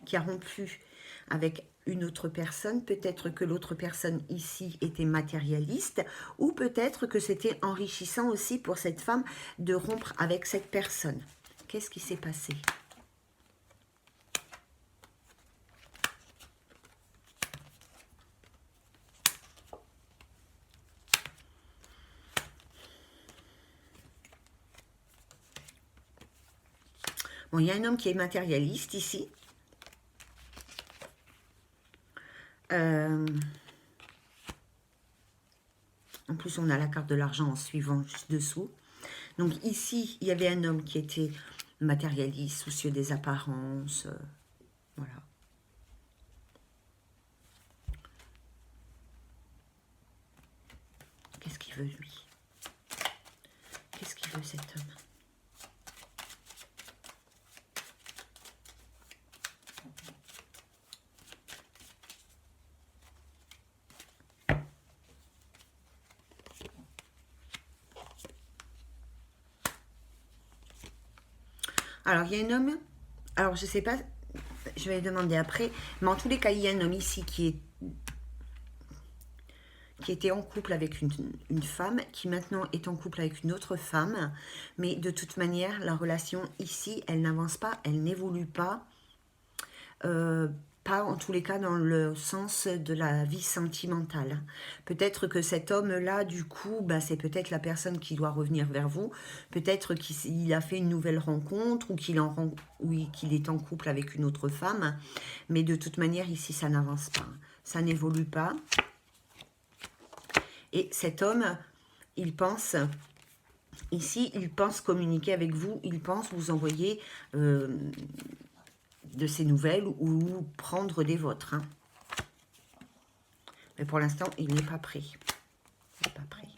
[SPEAKER 1] qui a rompu avec une autre personne, peut-être que l'autre personne ici était matérialiste, ou peut-être que c'était enrichissant aussi pour cette femme de rompre avec cette personne. Qu'est-ce qui s'est passé ? Bon, il y a un homme qui est matérialiste ici. En plus, on a la carte de l'argent en suivant juste dessous. Donc ici, il y avait un homme qui était matérialiste, soucieux des apparences. Voilà. Qu'est-ce qu'il veut, lui? Qu'est-ce qu'il veut, cet homme? Alors, il y a un homme, alors je ne sais pas, je vais demander après, mais en tous les cas, il y a un homme ici qui était en couple avec une femme, qui maintenant est en couple avec une autre femme, mais de toute manière, la relation ici, elle n'avance pas, elle n'évolue pas, pas en tous les cas dans le sens de la vie sentimentale. Peut-être que cet homme-là, du coup, bah, c'est peut-être la personne qui doit revenir vers vous. Peut-être qu'il a fait une nouvelle rencontre ou qu'il est en couple avec une autre femme. Mais de toute manière, ici, ça n'avance pas. Ça n'évolue pas. Et cet homme, il pense Ici, il pense communiquer avec vous, il pense vous envoyer de ses nouvelles ou prendre des vôtres. Hein. Mais pour l'instant, il n'est pas prêt. Il n'est pas prêt.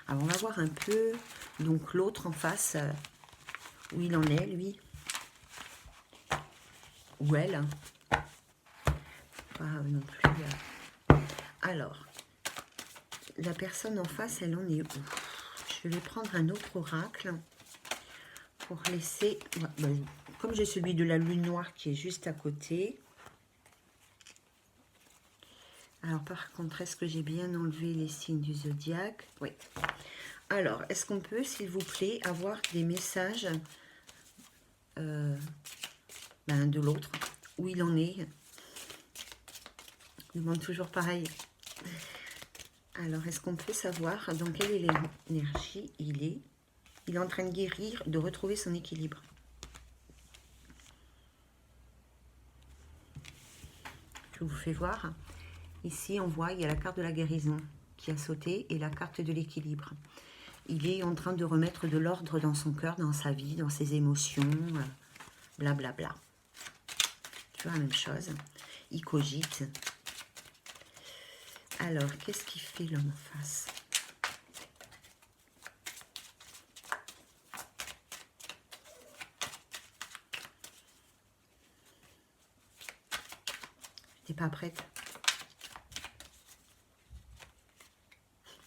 [SPEAKER 1] Alors, on va voir un peu, donc l'autre en face, où il en est, lui. Ou elle. Hein. Pas non plus. Alors, la personne en face, elle en est où? Je vais prendre un autre oracle pour laisser... Comme j'ai celui de la lune noire qui est juste à côté. Alors, par contre, est-ce que j'ai bien enlevé les signes du zodiaque? Oui. Alors, est-ce qu'on peut, s'il vous plaît, avoir des messages de l'autre, où il en est? Je demande toujours pareil. Alors, est-ce qu'on peut savoir dans quelle énergie il est? Il est en train de guérir, de retrouver son équilibre. Je vous fais voir. Ici, on voit, il y a la carte de la guérison qui a sauté et la carte de l'équilibre. Il est en train de remettre de l'ordre dans son cœur, dans sa vie, dans ses émotions, blablabla. Bla bla. Tu vois, la même chose. Il cogite. Alors, qu'est-ce qu'il fait l'homme en face? T'es pas prête?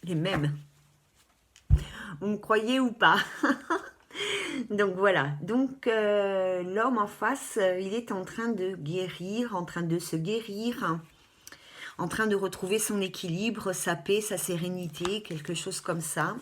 [SPEAKER 1] Les mêmes. Vous me croyez ou pas? Donc voilà, donc l'homme en face, il est en train de guérir, en train de se guérir, en train de retrouver son équilibre, sa paix, sa sérénité, quelque chose comme ça.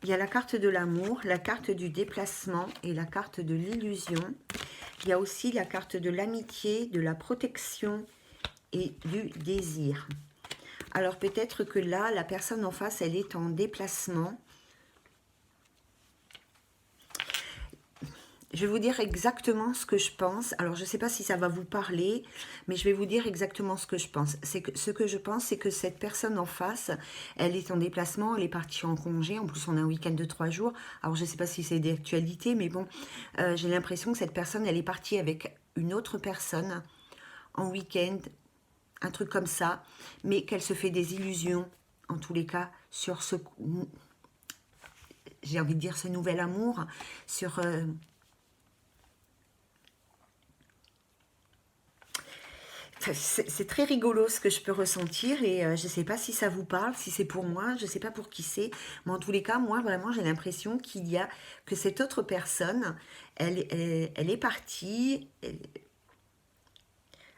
[SPEAKER 1] Il y a la carte de l'amour, la carte du déplacement et la carte de l'illusion. Il y a aussi la carte de l'amitié, de la protection et du désir. Alors peut-être que là, la personne en face, elle est en déplacement. Je vais vous dire exactement ce que je pense. Alors, je ne sais pas si ça va vous parler, mais je vais vous dire exactement ce que je pense. Ce que je pense, c'est que cette personne en face, elle est en déplacement, elle est partie en congé. En plus, on a un week-end de 3 jours. Alors, je ne sais pas si c'est d'actualité, mais bon, j'ai l'impression que cette personne, elle est partie avec une autre personne en week-end, un truc comme ça, mais qu'elle se fait des illusions, en tous les cas, sur ce... J'ai envie de dire ce nouvel amour, sur... c'est très rigolo ce que je peux ressentir et je ne sais pas si ça vous parle, si c'est pour moi, je ne sais pas pour qui c'est, mais en tous les cas, moi vraiment j'ai l'impression que cette autre personne, elle est partie.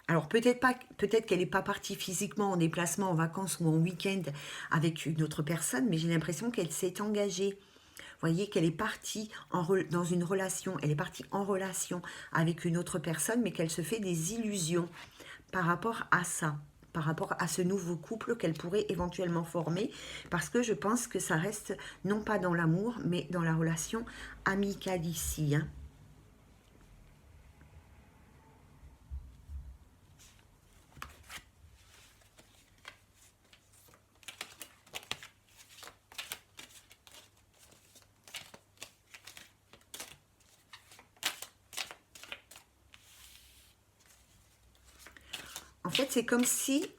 [SPEAKER 1] Alors peut-être qu'elle n'est pas partie physiquement en déplacement, en vacances ou en week-end avec une autre personne, mais j'ai l'impression qu'elle s'est engagée. Vous voyez qu'elle est partie dans une relation, elle est partie en relation avec une autre personne, mais qu'elle se fait des illusions par rapport à ça, par rapport à ce nouveau couple qu'elle pourrait éventuellement former, parce que je pense que ça reste non pas dans l'amour, mais dans la relation amicale ici. Hein. En fait, c'est comme si...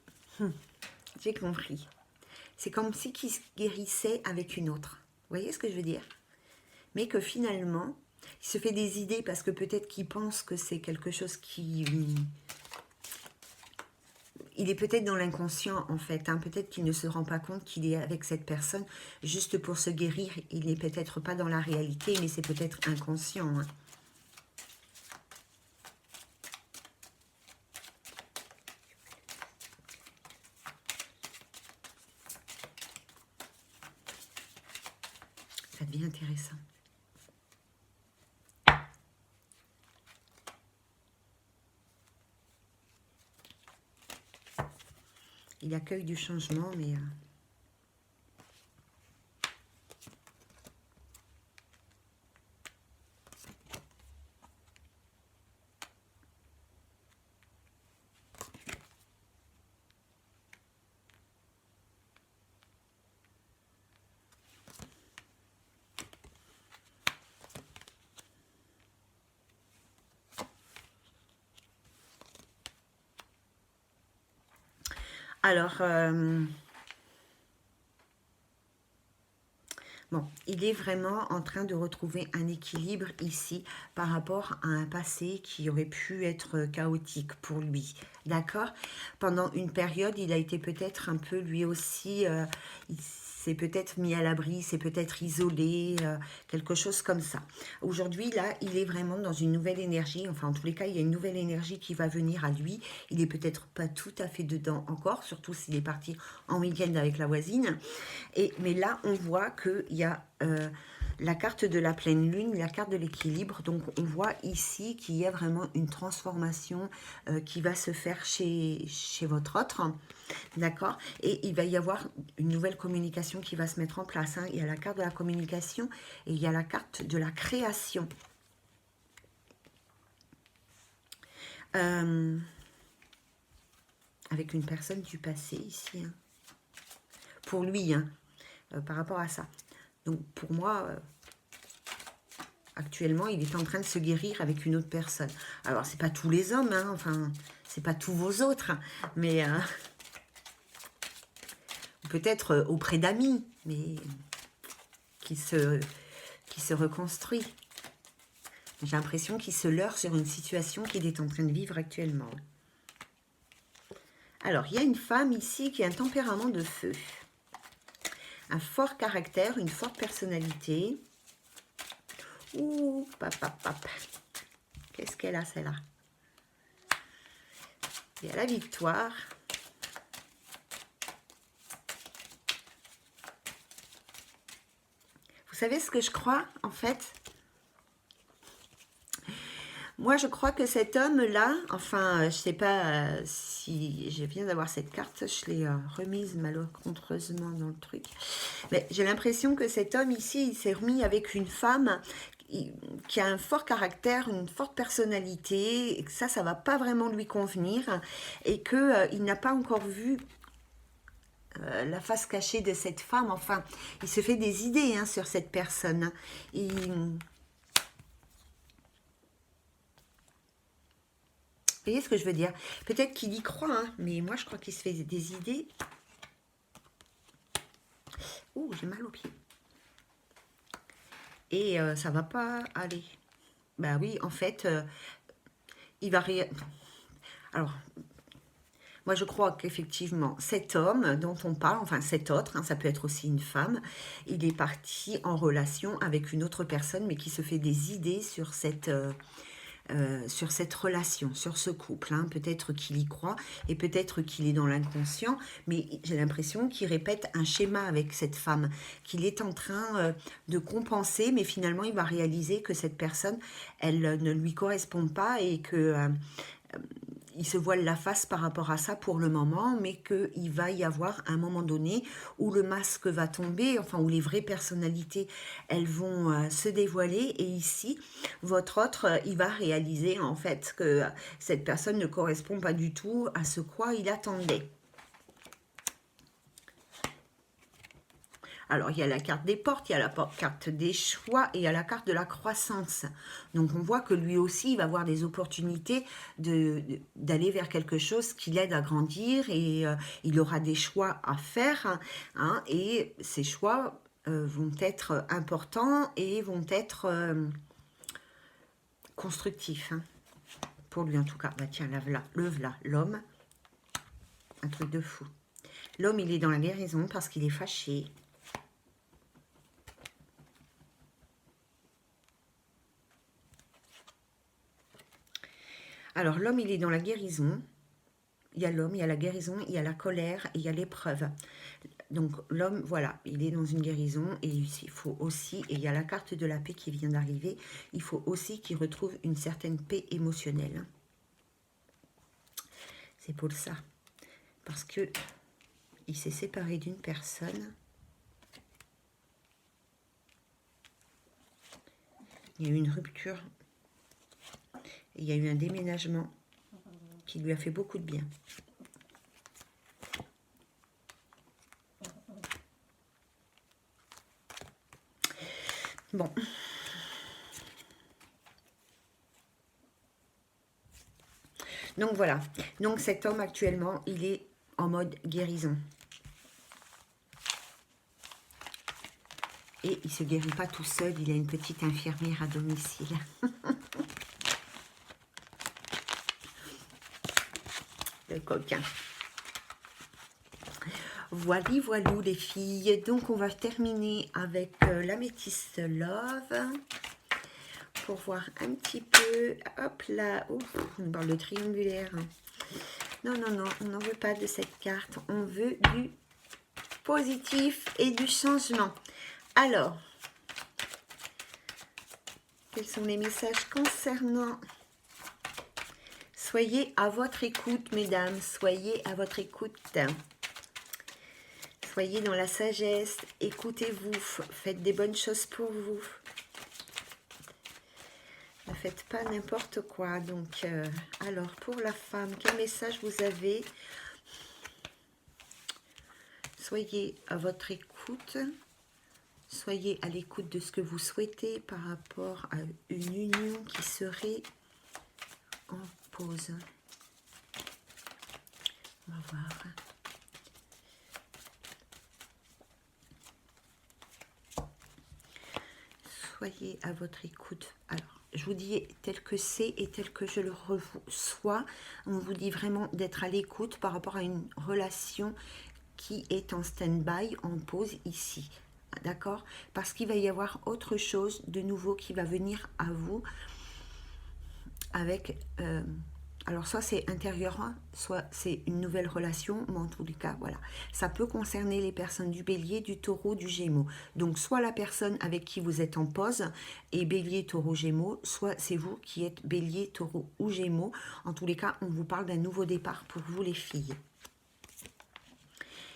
[SPEAKER 1] j'ai compris. C'est comme si qu'il se guérissait avec une autre. Vous voyez ce que je veux dire? Mais que finalement, il se fait des idées parce que peut-être qu'il pense que c'est quelque chose qui... Il est peut-être dans l'inconscient en fait. Hein. Peut-être qu'il ne se rend pas compte qu'il est avec cette personne juste pour se guérir. Il n'est peut-être pas dans la réalité, mais c'est peut-être inconscient. Hein. Ça devient intéressant. Il accueille du changement, mais... Alors, bon, il est vraiment en train de retrouver un équilibre ici par rapport à un passé qui aurait pu être chaotique pour lui. D'accord? Pendant une période, il a été peut-être un peu lui aussi, il s'est peut-être mis à l'abri, il s'est peut-être isolé, quelque chose comme ça. Aujourd'hui, là, il est vraiment dans une nouvelle énergie. Enfin, en tous les cas, il y a une nouvelle énergie qui va venir à lui. Il est peut-être pas tout à fait dedans encore, surtout s'il est parti en week-end avec la voisine. Mais là, on voit qu'il y a la carte de la pleine lune, la carte de l'équilibre. Donc, on voit ici qu'il y a vraiment une transformation qui va se faire chez votre autre. D'accord? Et il va y avoir une nouvelle communication qui va se mettre en place. Hein. Il y a la carte de la communication et il y a la carte de la création. Avec une personne du passé ici. Hein. Pour lui, hein. Par rapport à ça. Donc pour moi, actuellement, il est en train de se guérir avec une autre personne. Alors, c'est pas tous les hommes, hein, enfin, c'est pas tous vos autres, hein, mais peut-être auprès d'amis, mais qui se reconstruit. J'ai l'impression qu'il se leurre sur une situation qu'il est en train de vivre actuellement. Alors, il y a une femme ici qui a un tempérament de feu. Un fort caractère, une forte personnalité. Ouh, pap. Qu'est-ce qu'elle a, celle-là? Il y a la victoire. Vous savez ce que je crois, en fait? Moi, je crois que cet homme-là, enfin, je sais pas si je viens d'avoir cette carte, je l'ai remise malencontreusement dans le truc. Mais j'ai l'impression que cet homme ici, il s'est remis avec une femme qui a un fort caractère, une forte personnalité, et que ça va pas vraiment lui convenir, et qu'il n'a pas encore vu la face cachée de cette femme. Enfin, il se fait des idées hein, sur cette personne. Vous voyez ce que je veux dire? Peut-être qu'il y croit, hein, mais moi je crois qu'il se fait des idées. Ouh, j'ai mal aux pieds. Et ça va pas aller. Bah oui, en fait, il va rien. Alors, moi je crois qu'effectivement, cet homme dont on parle, enfin cet autre, hein, ça peut être aussi une femme, il est parti en relation avec une autre personne, mais qui se fait des idées sur cette relation, sur ce couple. Hein. Peut-être qu'il y croit et peut-être qu'il est dans l'inconscient, mais j'ai l'impression qu'il répète un schéma avec cette femme, qu'il est en train de compenser, mais finalement il va réaliser que cette personne, elle ne lui correspond pas et que... il se voile la face par rapport à ça pour le moment, mais qu'il va y avoir un moment donné où le masque va tomber, enfin où les vraies personnalités, elles vont se dévoiler. Et ici, votre autre, il va réaliser en fait que cette personne ne correspond pas du tout à ce quoi il attendait. Alors, il y a la carte des portes, il y a la carte des choix et il y a la carte de la croissance. Donc, on voit que lui aussi, il va avoir des opportunités d'aller vers quelque chose qui l'aide à grandir et il aura des choix à faire. Hein, et ces choix vont être importants et vont être constructifs. Hein, pour lui, en tout cas. Bah, tiens, le v'là, l'homme. Un truc de fou. L'homme, il est dans la guérison parce qu'il est fâché. Alors, l'homme, il est dans la guérison. Il y a l'homme, il y a la guérison, il y a la colère et il y a l'épreuve. Donc, l'homme, voilà, il est dans une guérison et il faut aussi, et il y a la carte de la paix qui vient d'arriver, il faut aussi qu'il retrouve une certaine paix émotionnelle. C'est pour ça. Parce que Il s'est séparé d'une personne. Il y a eu une rupture. Il y a eu un déménagement qui lui a fait beaucoup de bien. Bon. Donc voilà. Donc cet homme actuellement, il est en mode guérison. Et il ne se guérit pas tout seul, il a une petite infirmière à domicile. Le coquin. Voilà, voilou les filles. Donc on va terminer avec l'améthyste love. Pour voir un petit peu. Hop là. Ouf, on parle de triangulaire. Non, non, non, on n'en veut pas de cette carte. On veut du positif et du changement. Alors, quels sont les messages concernant? Soyez à votre écoute, mesdames. Soyez à votre écoute. Soyez dans la sagesse. Écoutez-vous. Faites des bonnes choses pour vous. Ne faites pas n'importe quoi. Donc, alors, pour la femme, quel message vous avez? Soyez à votre écoute. Soyez à l'écoute de ce que vous souhaitez par rapport à une union qui serait en pause. On va voir. Soyez à votre écoute. Alors, je vous dis tel que c'est et tel que je le reçois. On vous dit vraiment d'être à l'écoute par rapport à une relation qui est en stand-by, en pause ici. D'accord? Parce qu'il va y avoir autre chose de nouveau qui va venir à vous avec... alors, soit c'est intérieur, soit c'est une nouvelle relation, mais en tous les cas, voilà. Ça peut concerner les personnes du Bélier, du Taureau, du Gémeaux. Donc, soit la personne avec qui vous êtes en pause est Bélier, Taureau, Gémeaux, soit c'est vous qui êtes Bélier, Taureau ou Gémeaux. En tous les cas, on vous parle d'un nouveau départ pour vous, les filles.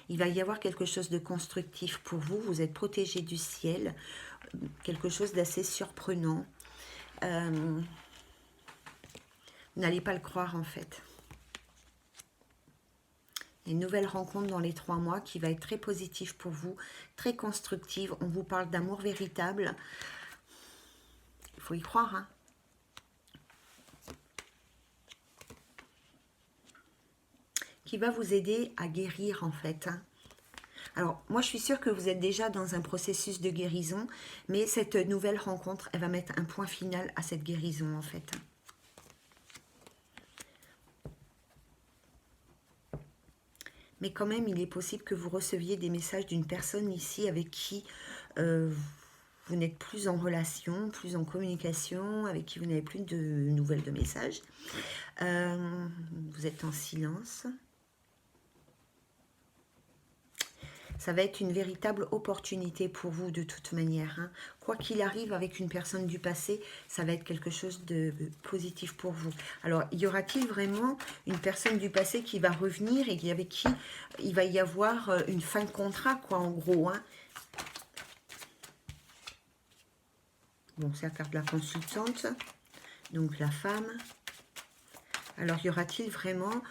[SPEAKER 1] Il va y avoir quelque chose de constructif pour vous. Vous êtes protégé du ciel. Quelque chose d'assez surprenant. Vous n'allez pas le croire en fait. Une nouvelle rencontre dans les 3 mois qui va être très positive pour vous, très constructive. On vous parle d'amour véritable. Il faut y croire. Hein. Qui va vous aider à guérir en fait. Hein. Alors, moi je suis sûre que vous êtes déjà dans un processus de guérison, mais cette nouvelle rencontre, elle va mettre un point final à cette guérison en fait. Mais quand même, il est possible que vous receviez des messages d'une personne ici avec qui vous n'êtes plus en relation, plus en communication, avec qui vous n'avez plus de nouvelles de messages. Vous êtes en silence. Ça va être une véritable opportunité pour vous de toute manière. Hein. Quoi qu'il arrive avec une personne du passé, ça va être quelque chose de positif pour vous. Alors, y aura-t-il vraiment une personne du passé qui va revenir et avec qui il va y avoir une fin de contrat, quoi, en gros. Hein. Bon, c'est la carte de la consultante. Donc, la femme. Alors, y aura-t-il vraiment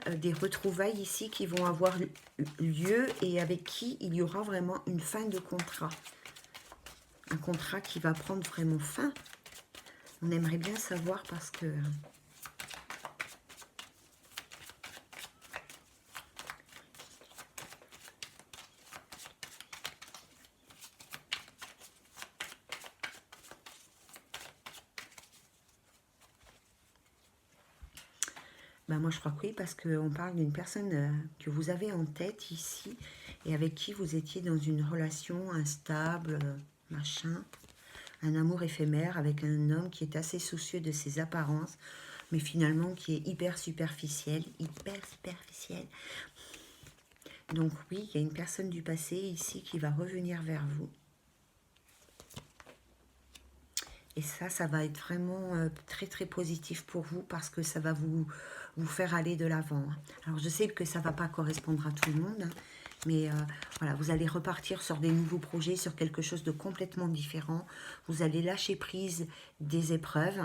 [SPEAKER 1] des retrouvailles ici qui vont avoir lieu et avec qui il y aura vraiment une fin de contrat? Un contrat qui va prendre vraiment fin. On aimerait bien savoir parce que... Ben moi, je crois que oui, parce qu'on parle d'une personne que vous avez en tête ici et avec qui vous étiez dans une relation instable, machin. Un amour éphémère avec un homme qui est assez soucieux de ses apparences, mais finalement qui est hyper superficiel. Donc oui, il y a une personne du passé ici qui va revenir vers vous. Et ça va être vraiment très très positif pour vous parce que ça va vous faire aller de l'avant. Alors je sais que ça ne va pas correspondre à tout le monde, hein, Mais voilà, vous allez repartir sur des nouveaux projets, sur quelque chose de complètement différent. Vous allez lâcher prise des épreuves.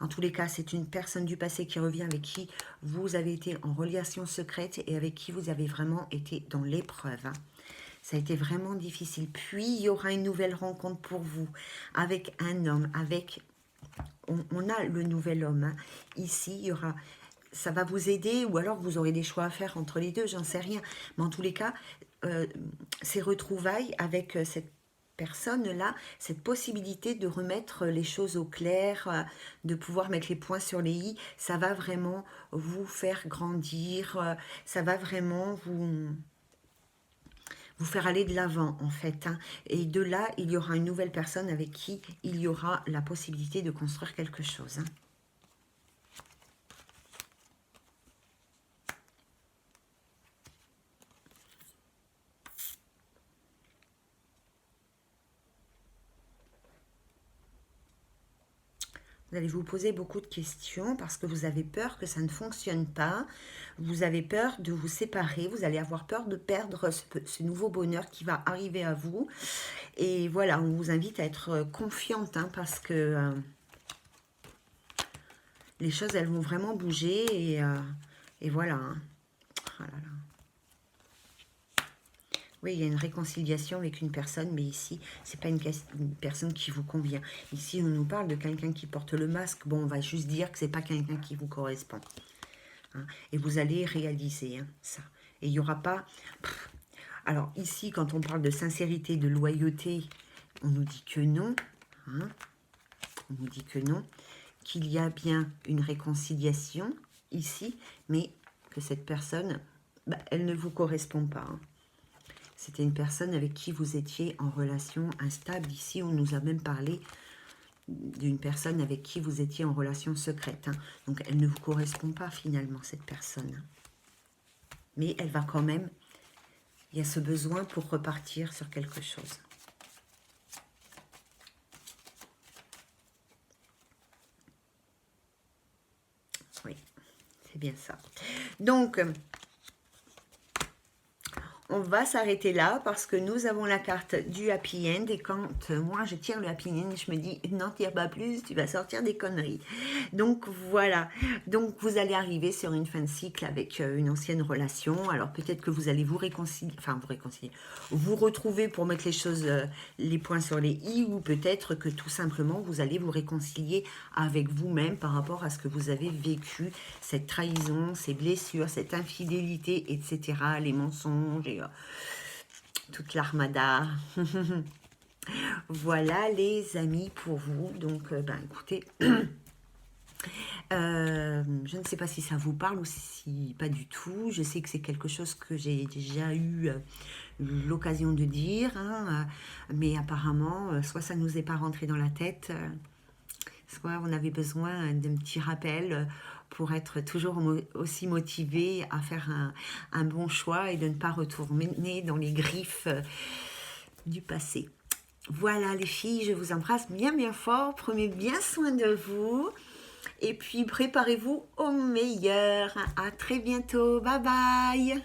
[SPEAKER 1] En tous les cas, c'est une personne du passé qui revient, avec qui vous avez été en relation secrète et avec qui vous avez vraiment été dans l'épreuve. Ça a été vraiment difficile. Puis, il y aura une nouvelle rencontre pour vous avec un homme, avec... On a le nouvel homme. Hein. Ici, il y aura... Ça va vous aider, ou alors vous aurez des choix à faire entre les deux, j'en sais rien. Mais en tous les cas, ces retrouvailles avec cette personne-là, cette possibilité de remettre les choses au clair, de pouvoir mettre les points sur les i, ça va vraiment vous faire grandir, ça va vraiment vous faire aller de l'avant en fait. Hein. Et de là, il y aura une nouvelle personne avec qui il y aura la possibilité de construire quelque chose. Hein. Vous allez vous poser beaucoup de questions parce que vous avez peur que ça ne fonctionne pas. Vous avez peur de vous séparer. Vous allez avoir peur de perdre ce nouveau bonheur qui va arriver à vous. Et voilà, on vous invite à être confiante hein, parce que les choses, elles vont vraiment bouger. Et voilà. Hein. Oh là là. Oui, il y a une réconciliation avec une personne, mais ici, c'est pas une personne qui vous convient. Ici, on nous parle de quelqu'un qui porte le masque. Bon, on va juste dire que c'est pas quelqu'un qui vous correspond. Hein. Et vous allez réaliser hein, ça. Et il n'y aura pas... Alors ici, quand on parle de sincérité, de loyauté, on nous dit que non. Hein. On nous dit que non. Qu'il y a bien une réconciliation ici, mais que cette personne, bah, elle ne vous correspond pas. Hein. C'était une personne avec qui vous étiez en relation instable. Ici, on nous a même parlé d'une personne avec qui vous étiez en relation secrète. Hein. Donc, elle ne vous correspond pas finalement, cette personne. Mais elle va quand même... Il y a ce besoin pour repartir sur quelque chose. Oui, c'est bien ça. Donc... on va s'arrêter là parce que nous avons la carte du happy end et quand moi je tire le happy end, je me dis non, tire pas plus, tu vas sortir des conneries. Donc voilà, donc vous allez arriver sur une fin de cycle avec une ancienne relation. Alors peut-être que vous allez vous réconcilier, vous retrouver pour mettre les choses, les points sur les i, ou peut-être que tout simplement vous allez vous réconcilier avec vous-même par rapport à ce que vous avez vécu, cette trahison, ces blessures, cette infidélité, etc., les mensonges et toute l'armada. Voilà les amis pour vous. Donc écoutez, je ne sais pas si ça vous parle ou si pas du tout. Je sais que c'est quelque chose que j'ai déjà eu l'occasion de dire, hein, mais apparemment, soit ça ne nous est pas rentré dans la tête, soit on avait besoin d'un petit rappel pour être toujours aussi motivé à faire un bon choix et de ne pas retourner dans les griffes du passé. Voilà les filles, je vous embrasse bien bien fort, prenez bien soin de vous et puis préparez-vous au meilleur. À très bientôt, bye bye.